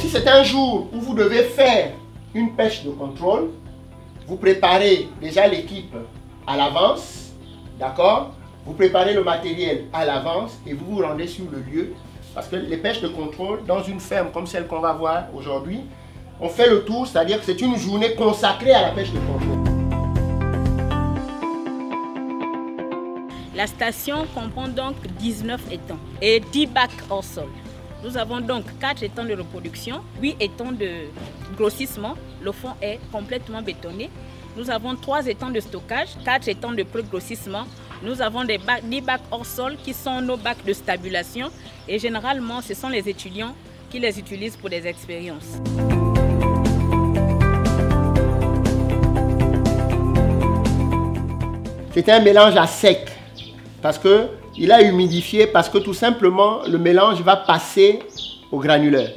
si c'est un jour où vous devez faire une pêche de contrôle, vous préparez déjà l'équipe à l'avance, d'accord? Vous préparez le matériel à l'avance et vous vous rendez sur le lieu. Parce que les pêches de contrôle, dans une ferme comme celle qu'on va voir aujourd'hui, on fait le tour, c'est-à-dire que c'est une journée consacrée à la pêche de contrôle. La station comprend donc 19 étangs et 10 bacs hors sol. Nous avons donc 4 étangs de reproduction, 8 étangs de grossissement. Le fond est complètement bétonné. Nous avons 3 étangs de stockage, 4 étangs de pré-grossissement. Nous avons 10 bacs hors sol qui sont nos bacs de stabulation. Et généralement, ce sont les étudiants qui les utilisent pour des expériences. C'est un mélange à sec parce qu'il a humidifié, parce que tout simplement le mélange va passer au granuleur.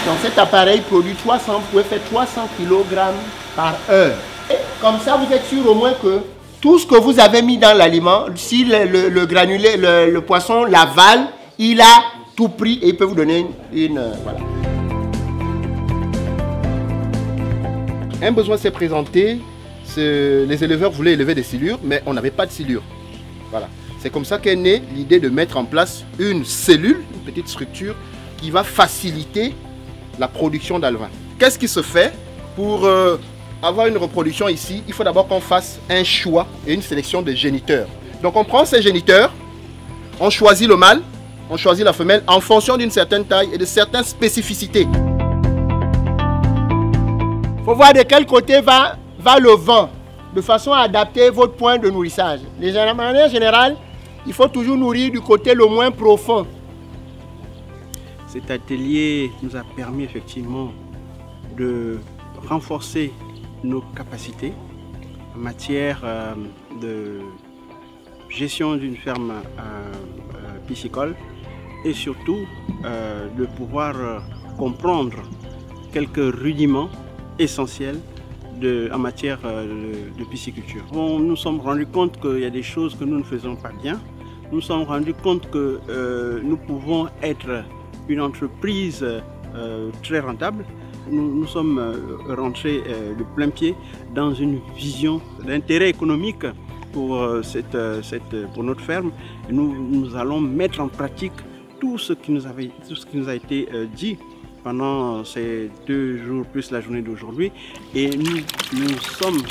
Donc cet appareil produit 300, vous pouvez faire 300 kg par heure. Et comme ça, vous êtes sûr au moins que tout ce que vous avez mis dans l'aliment, si le granulé, le poisson l'avale, il a tout pris et il peut vous donner une... voilà. Un besoin s'est présenté, les éleveurs voulaient élever des silures, mais on n'avait pas de silures. Voilà. C'est comme ça qu'est née l'idée de mettre en place une cellule, une petite structure qui va faciliter la production d'alevins. Qu'est-ce qui se fait pour avoir une reproduction ici? Il faut d'abord qu'on fasse un choix et une sélection de géniteurs. Donc on prend ces géniteurs, on choisit le mâle, on choisit la femelle en fonction d'une certaine taille et de certaines spécificités. Il faut voir de quel côté va le vent, de façon à adapter votre point de nourrissage. De manière générale, il faut toujours nourrir du côté le moins profond. Cet atelier nous a permis effectivement de renforcer nos capacités en matière de gestion d'une ferme piscicole et surtout de pouvoir comprendre quelques rudiments essentiels en matière de pisciculture. Bon, nous nous sommes rendus compte qu'il y a des choses que nous ne faisons pas bien. Nous nous sommes rendus compte que nous pouvons être une entreprise très rentable. Nous sommes rentrés de plein pied dans une vision d'intérêt économique pour notre ferme. Nous allons mettre en pratique tout ce qui nous a été dit pendant ces 2 jours plus la journée d'aujourd'hui. Et nous sommes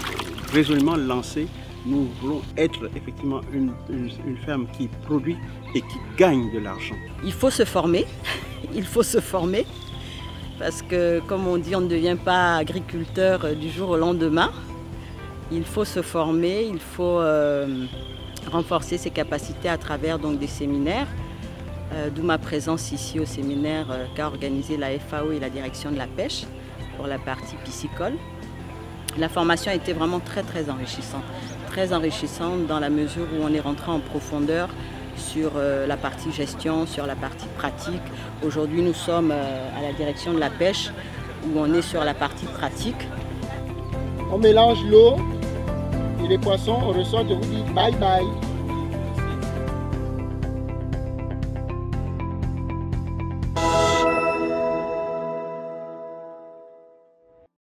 résolument lancés. Nous voulons être effectivement une ferme qui produit et qui gagne de l'argent. Il faut se former, il faut se former, parce que comme on dit, on ne devient pas agriculteur du jour au lendemain. Il faut se former, il faut renforcer ses capacités à travers donc, des séminaires, d'où ma présence ici au séminaire qu'a organisé la FAO et la direction de la pêche pour la partie piscicole. La formation a été vraiment très enrichissante. Très enrichissante dans la mesure où on est rentré en profondeur sur la partie gestion, sur la partie pratique. Aujourd'hui, nous sommes à la direction de la pêche où on est sur la partie pratique. On mélange l'eau et les poissons, on ressort, je vous dis bye bye.